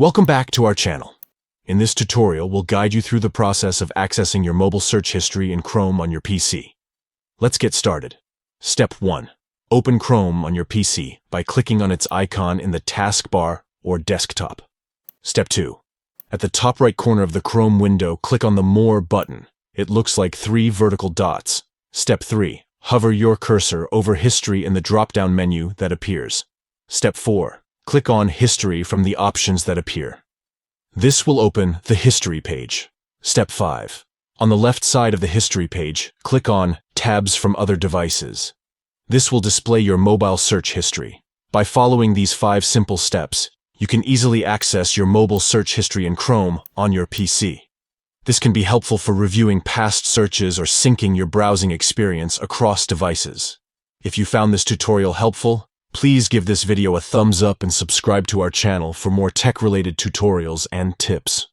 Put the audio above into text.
Welcome back to our channel. In this tutorial, we'll guide you through the process of accessing your mobile search history in Chrome on your PC. Let's get started. Step 1. Open Chrome on your PC by clicking on its icon in the taskbar or desktop. Step 2. At the top right corner of the Chrome window, click on the More button. It looks like 3 vertical dots. Step 3. Hover your cursor over History in the drop-down menu that appears. Step 4. Click on History from the options that appear. This will open the History page. Step 5. On the left side of the History page, click on Tabs from Other Devices. This will display your mobile search history. By following these 5 simple steps, you can easily access your mobile search history in Chrome on your PC. This can be helpful for reviewing past searches or syncing your browsing experience across devices. If you found this tutorial helpful, please give this video a thumbs up and subscribe to our channel for more tech-related tutorials and tips.